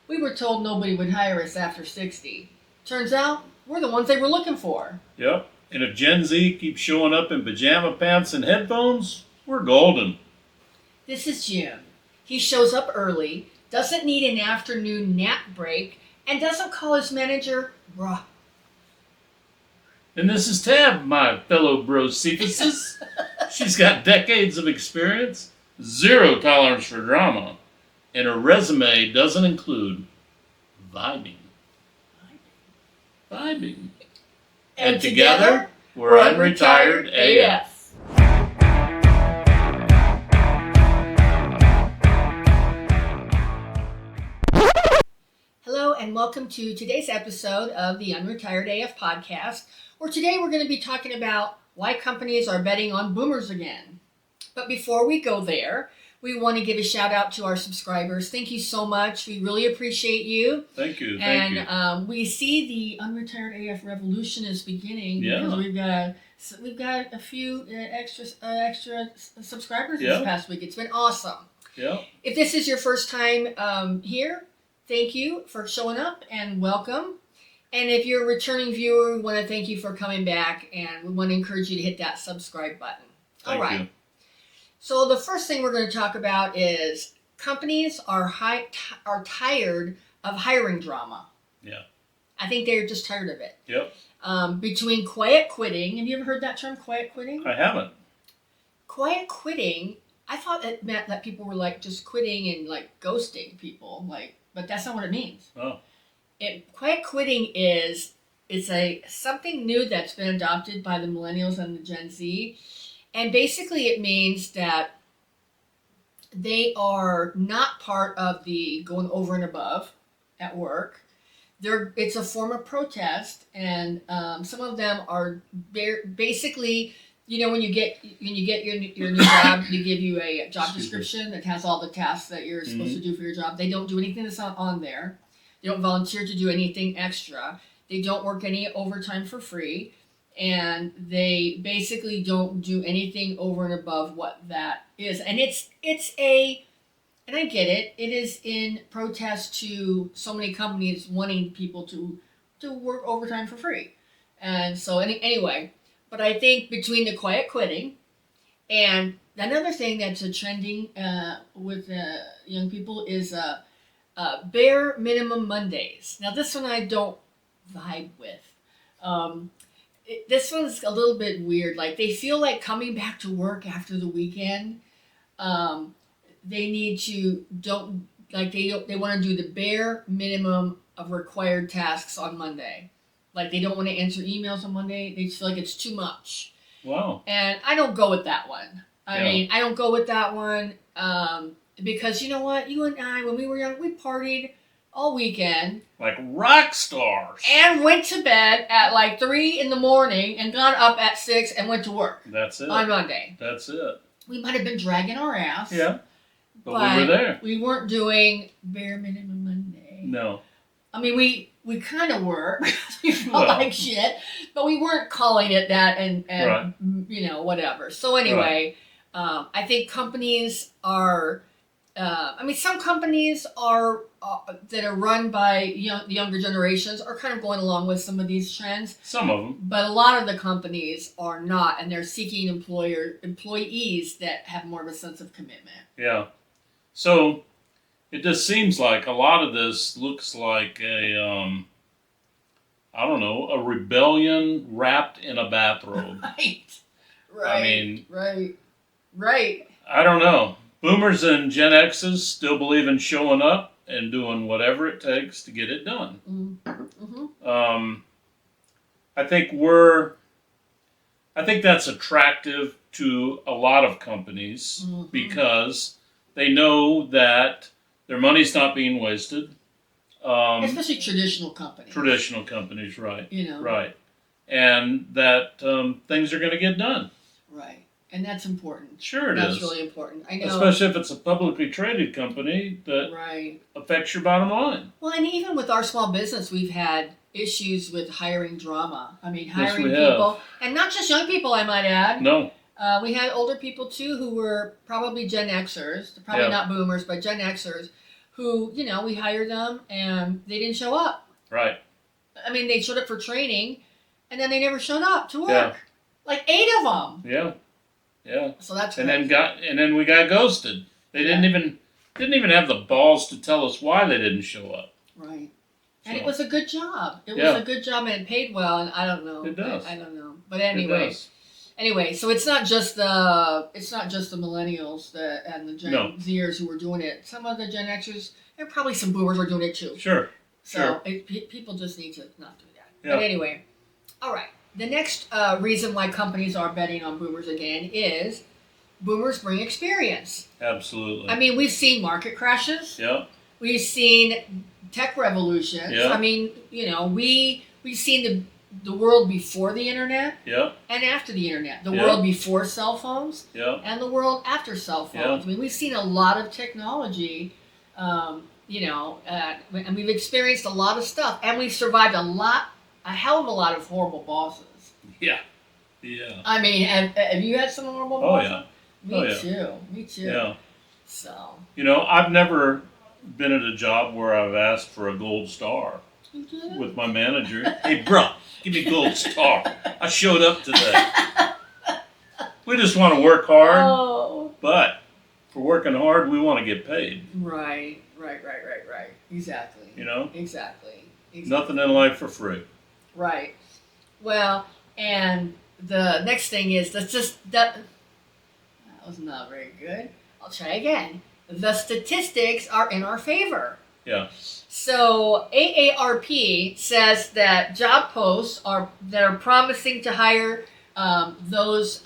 We were told nobody would hire us after 60. Turns out, we're the ones they were looking for. Yep. And if Gen Z keeps showing up in pajama pants and headphones, we're golden. This is Jim. He shows up early, doesn't need an afternoon nap break, and doesn't call his manager bruh. And this is Tab, my fellow bro-cephasuses. She's got decades of experience, zero tolerance for drama, and her resume doesn't include vibing. Vibing. And together, we're Unretired AF. Hello and welcome to today's episode of the Unretired AF podcast, where today we're going to be talking about why companies are betting on boomers again. But before we go there, we want to give a shout out to our subscribers. Thank you so much. We really appreciate you. Thank you. And we see the Unretired AF revolution is beginning because we've got a few extra subscribers this past week. It's been awesome. Yeah. If this is your first time here, thank you for showing up and welcome. And if you're a returning viewer, we want to thank you for coming back, and we want to encourage you to hit that subscribe button. Thank you. So the first thing we're going to talk about is companies are tired of hiring drama. Yeah. I think they're just tired of it. Yep. Between quiet quitting, have you ever heard that term, quiet quitting? I haven't. Quiet quitting, I thought it meant that people were like just quitting and like ghosting people, but that's not what it means. Oh. Quiet quitting is something new that's been adopted by the millennials and the Gen Z. And basically it means that they are not part of the going over and above at work. It's a form of protest, and some of them are basically, when you get your new job, they give you a job description that has all the tasks that you're supposed to do for your job. They don't do anything that's not on there. They don't volunteer to do anything extra. They don't work any overtime for free. And they basically don't do anything over and above what that is. And and I get it, it is in protest to so many companies wanting people to work overtime for free. And so anyway, but I think between the quiet quitting and another thing that's a trending with young people is bare minimum Mondays. Now this one I don't vibe with. This one's a little bit weird. Like they feel like coming back to work after the weekend. They need to they want to do the bare minimum of required tasks on Monday. Like they don't want to answer emails on Monday. They just feel like it's too much. Wow. And I don't go with that one. I don't go with that one because you know what? You and I, when we were young, we partied all weekend. Like rock stars. And went to bed at like 3 a.m. and got up at 6 and went to work. That's it. On Monday. That's it. We might have been dragging our ass. Yeah. But we were there. We weren't doing bare minimum Monday. No. I mean, we kind of were. We felt like shit. But we weren't calling it that and right. Whatever. So anyway, I think companies are... some companies are that are run by the younger generations are kind of going along with some of these trends. Some of them. But a lot of the companies are not, and they're seeking employees that have more of a sense of commitment. Yeah. So it just seems like a lot of this looks like a rebellion wrapped in a bathrobe. Right. Right. I don't know. Boomers and Gen X's still believe in showing up and doing whatever it takes to get it done. Mm-hmm. I think that's attractive to a lot of companies because they know that their money's not being wasted. Especially traditional companies. Traditional companies, right. Right. And that things are going to get done. Right. And that's important. Sure it is. That's really important. I know. Especially if it's a publicly traded company that affects your bottom line. Well, and even with our small business, we've had issues with hiring drama. I mean, hiring yes, people. Have. And not just young people, I might add. No. We had older people, too, who were probably Gen Xers. Probably not boomers, but Gen Xers, who, we hired them and they didn't show up. Right. I mean, they showed up for training, and then they never showed up to work. Yeah. Like 8 of them. Yeah. Yeah. So that's and crazy. then we got ghosted. They didn't even have the balls to tell us why they didn't show up. Right. So. And it was a good job. It was a good job, and it paid well. And I don't know. It does. I don't know. But anyway, so it's not just the millennials and the Gen Zers who were doing it. Some of the Gen Xers and probably some boomers were doing it too. Sure. So people just need to not do that. Yeah. But anyway, all right. The next reason why companies are betting on boomers again is boomers bring experience. Absolutely. I mean, we've seen market crashes. Yeah. We've seen tech revolutions. Yeah. I mean, we've seen the world before the internet. Yeah. And after the internet. The world before cell phones. Yeah. And the world after cell phones. Yeah. I mean, we've seen a lot of technology. And we've experienced a lot of stuff, and we've survived a hell of a lot of horrible bosses. Yeah. Yeah. I mean, have you had some horrible bosses? Oh yeah. Me too. Yeah. So. I've never been at a job where I've asked for a gold star with my manager. Hey, bro, give me a gold star. I showed up today. We just want to work hard, but for working hard, we want to get paid. Right. Exactly. Exactly. Nothing in life for free. Right. Well, and the next thing is that was not very good. I'll try again. The statistics are in our favor. Yeah. So AARP says that job posts that are promising to hire those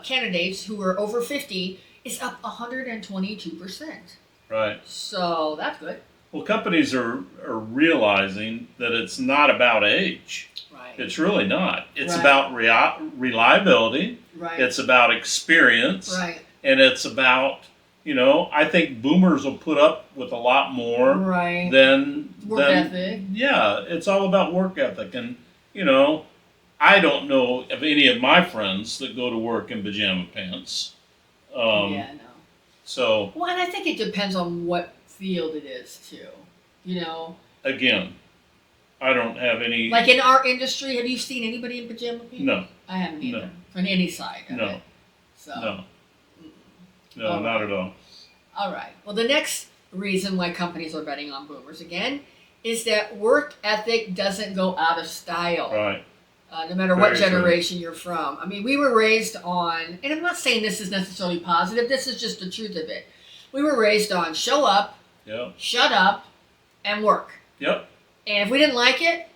candidates who are over 50 is up 122%. Right. So that's good. Well, companies are realizing that it's not about age. Right. It's really not. It's about reliability. Right. It's about experience. Right. And it's about, I think boomers will put up with a lot more than work ethic. Yeah, it's all about work ethic. And, I don't know of any of my friends that go to work in pajama pants. No. So. Well, and I think it depends on what field it is too. Again, I don't have any. Like in our industry, have you seen anybody in pajama pants? No. I haven't either. No. On any side. No. So. No, not at all. All right. Well, the next reason why companies are betting on boomers again is that work ethic doesn't go out of style. Right. No matter what generation you're from. I mean, we were raised on, and I'm not saying this is necessarily positive, this is just the truth of it. We were raised on show up, shut up, and work. Yep. And if we didn't like it,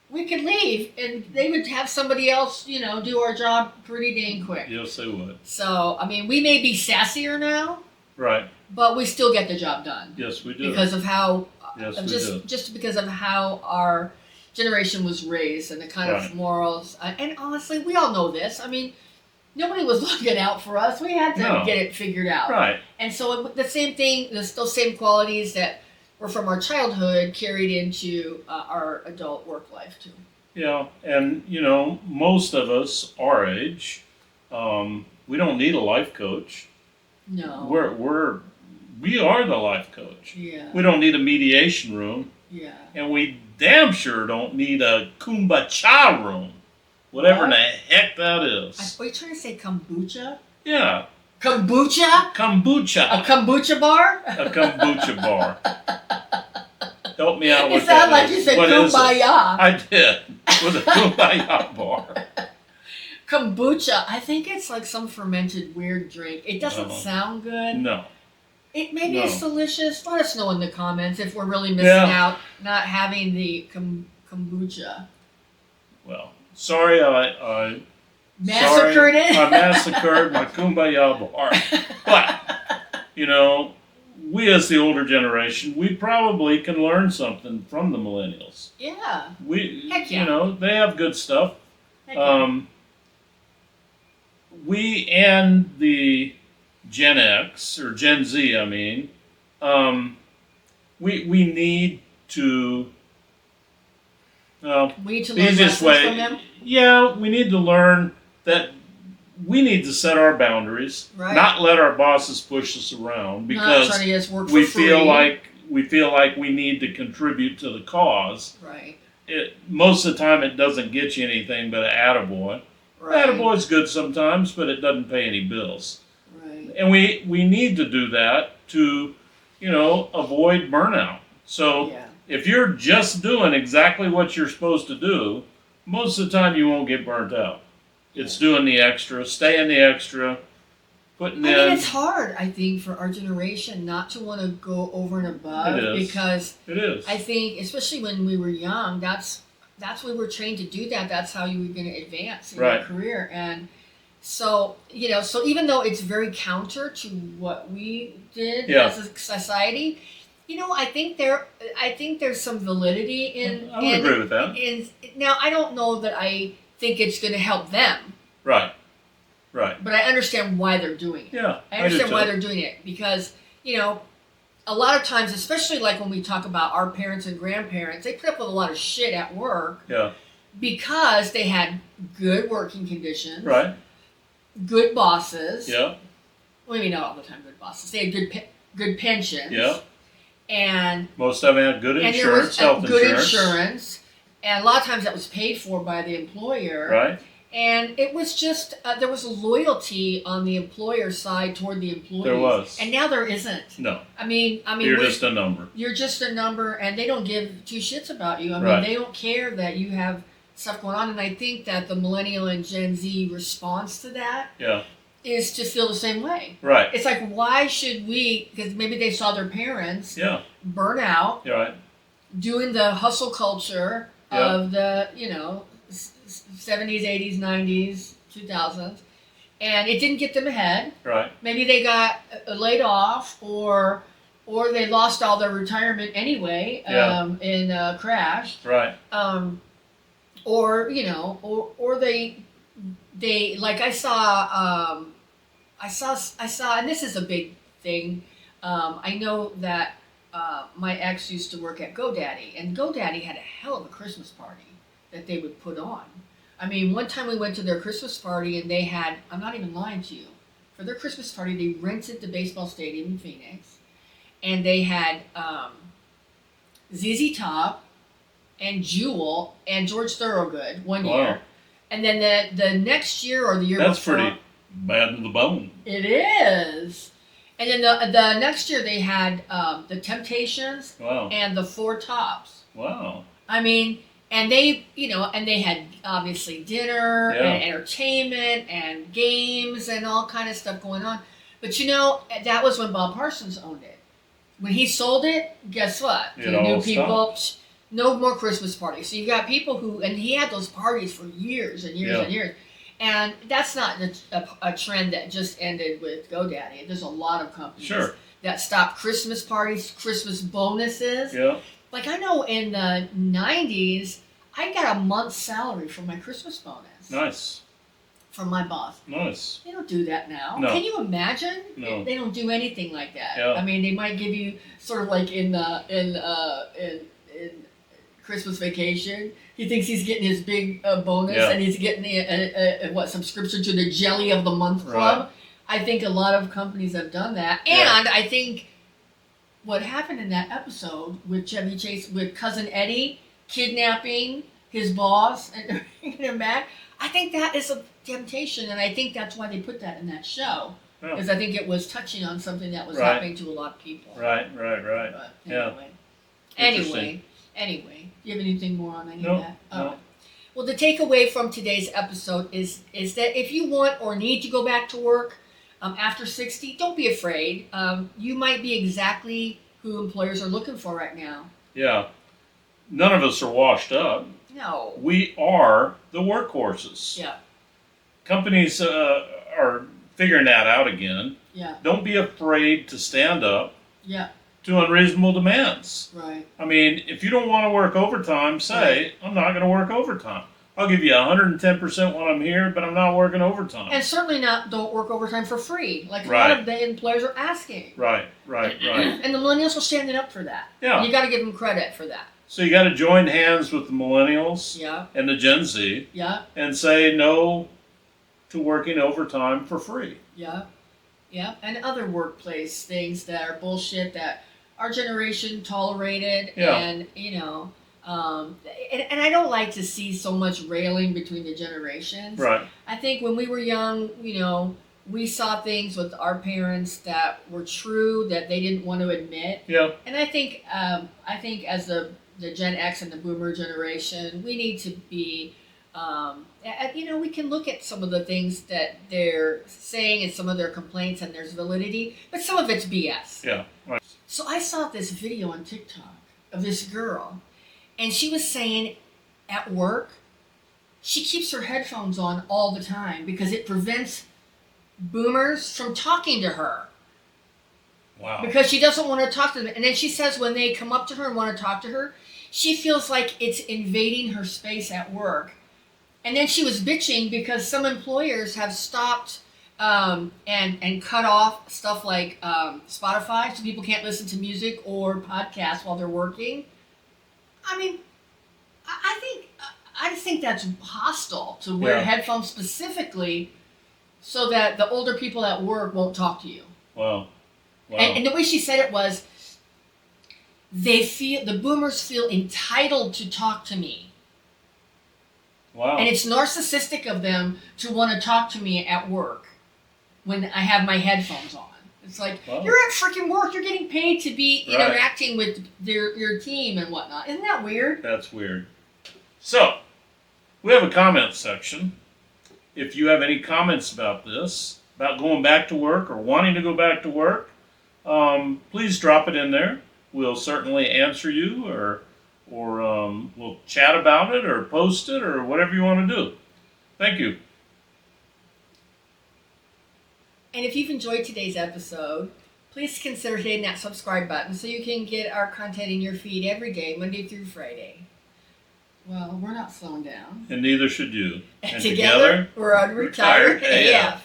we could leave, and they would have somebody else, do our job pretty dang quick. Yes, they would. So, I mean, we may be sassier now. Right. But we still get the job done. Yes, we do. Because of how, we do. Just because of how our generation was raised and the kind of morals. And honestly, we all know this. I mean, nobody was looking out for us. We had to get it figured out. Right. And so the same thing, those same qualities that were from our childhood carried into our adult work life too. Yeah, and most of us our age, we don't need a life coach. No. We are the life coach. Yeah. We don't need a mediation room. Yeah. And we damn sure don't need a kumbaya room. Whatever the heck that is. Are you trying to say kombucha? Yeah. Kombucha? Kombucha. A kombucha bar? A kombucha bar. Help me out with that. It sounded like you said kumbaya. I did. With a kumbaya bar. Kombucha. I think it's like some fermented weird drink. It doesn't sound good. No. Maybe it's delicious. Let us know in the comments if we're really missing out not having the kombucha. Well, sorry I massacred it. I massacred my kumbaya bar. But, we as the older generation, we probably can learn something from the millennials. Yeah. Heck yeah. They have good stuff. Heck yeah. We and the Gen X, or Gen Z, I mean, we need to, we need to learn lessons from them? Yeah, we need to learn that we need to set our boundaries, Right. not let our bosses push us around Not because trying to get us work for we free. feel like we need to contribute to the cause. Right. Most of the time, it doesn't get you anything but an attaboy. Right. Attaboy's good sometimes, but it doesn't pay any bills. Right. And we need to do that to, avoid burnout. So Yeah. if you're just doing exactly what you're supposed to do, most of the time you won't get burnt out. It's doing the extra, staying the extra, putting in. I mean, it's hard, I think, for our generation not to want to go over and above. It is. Because It is. I think, especially when we were young, that's we were trained to do that. That's how you were going to advance in Right. your career. And so, so even though it's very counter to what we did Yeah. as a society, I think there's some validity in. I would agree with that. Now, I don't know that I think it's going to help them, Right. Right. but I understand why they're doing it. Yeah. I understand do why too. they're doing it because, a lot of times, especially like when we talk about our parents and grandparents, they put up with a lot of shit at work Yeah. because they had good working conditions, Right. good bosses. Yeah. Well, maybe not all the time good bosses. They had good pensions. Yeah. And Most of them had good and there was insurance, health good insurance. insurance. And a lot of times that was paid for by the employer. Right. And it was just, there was a loyalty on the employer side toward the employees. There was. And now there isn't. No. I mean, You're just a number. You're just a number, and they don't give two shits about you. I mean, Right. they don't care that you have stuff going on. And I think that the millennial and Gen Z response to that Yeah. is to feel the same way. Right. It's like, why should we, because maybe they saw their parents Yeah. burn out, You're right. doing the hustle culture Yeah. of the, 70s, 80s, 90s, 2000s, and it didn't get them ahead. Right. Maybe they got laid off, or they lost all their retirement anyway in a crash. Right. Or they like I saw, and this is a big thing. I know that my ex used to work at GoDaddy, and GoDaddy had a hell of a Christmas party that they would put on. I mean, one time we went to their Christmas party, and they had, I'm not even lying to you, for their Christmas party, they rented the baseball stadium in Phoenix, and they had ZZ Top and Jewel and George Thorogood one Wow. year. And then the next year or the year That's before. pretty bad to the bone. It is. And then the next year they had the Temptations Wow. and the Four Tops. Wow. I mean, and they, and they had obviously dinner Yeah. and entertainment and games and all kind of stuff going on. But that was when Bob Parsons owned it. When he sold it, guess what? It The all new people, stopped. no more Christmas parties. So you got people and he had those parties for years and years Yeah. and years. And that's not a trend that just ended with GoDaddy. There's a lot of companies Sure. that stopped Christmas parties, Christmas bonuses. Yeah. Like I know in the 90s, I got a month's salary for my Christmas bonus Nice. from my boss. Nice. They don't do that now. No. Can you imagine? No. They don't do anything like that. Yeah. I mean, they might give you sort of like in Christmas Vacation. He thinks he's getting his big bonus, Yeah. and he's getting a subscription to the Jelly of the Month Club. Right. I think a lot of companies have done that, Yeah. and I think what happened in that episode with Chevy Chase, with Cousin Eddie kidnapping his boss and bringing him back, I think that is a temptation, and I think that's why they put that in that show. Yeah. Because I think it was touching on something that was Right. happening to a lot of people. Right. But Yeah. Anyway, do you have anything more on any No, of that? no. Okay. Well, the takeaway from today's episode is that if you want or need to go back to work after 60, don't be afraid. You might be exactly who employers are looking for right now. Yeah. None of us are washed up. No. We are the workhorses. Yeah. Companies are figuring that out again. Yeah. Don't be afraid to stand up Yeah. to unreasonable demands. Right. I mean, if you don't want to work overtime, say, I'm not going to work overtime. I'll give you 110% when I'm here, but I'm not working overtime. And certainly don't work overtime for free, like a Right. lot of the employers are asking. Right. And the millennials are standing up for that. Yeah. You got to give them credit for that. So you got to join hands with the millennials Yeah. and the Gen Z Yeah. and say no to working overtime for free. Yeah. Yeah. And other workplace things that are bullshit that our generation tolerated. Yeah. And, and I don't like to see so much railing between the generations. Right. I think when we were young, we saw things with our parents that were true that they didn't want to admit. Yeah. And I think as the Gen X and the Boomer generation, we need to be, we can look at some of the things that they're saying and some of their complaints, and there's validity, but some of it's BS. Yeah. Right. So I saw this video on TikTok of this girl, and she was saying at work, she keeps her headphones on all the time because it prevents boomers from talking to her. Wow. Because she doesn't want to talk to them. And then she says when they come up to her and want to talk to her, she feels like it's invading her space at work. And then she was bitching because some employers have stopped and cut off stuff like Spotify, so people can't listen to music or podcasts while they're working. I mean, I think that's hostile to wear headphones specifically so that the older people at work won't talk to you. Wow. And the way she said it was, the boomers feel entitled to talk to me. Wow. And it's narcissistic of them to want to talk to me at work when I have my headphones on. It's like, you're at freaking work. You're getting paid to be interacting with your team and whatnot. Isn't that weird? That's weird. So, we have a comment section. If you have any comments about this, about going back to work or wanting to go back to work, please drop it in there. We'll certainly answer you, or we'll chat about it, or post it, or whatever you want to do. Thank you. And if you've enjoyed today's episode, please consider hitting that subscribe button so you can get our content in your feed every day, Monday through Friday. Well, we're not slowing down. And neither should you. And together, we're Unretired AF.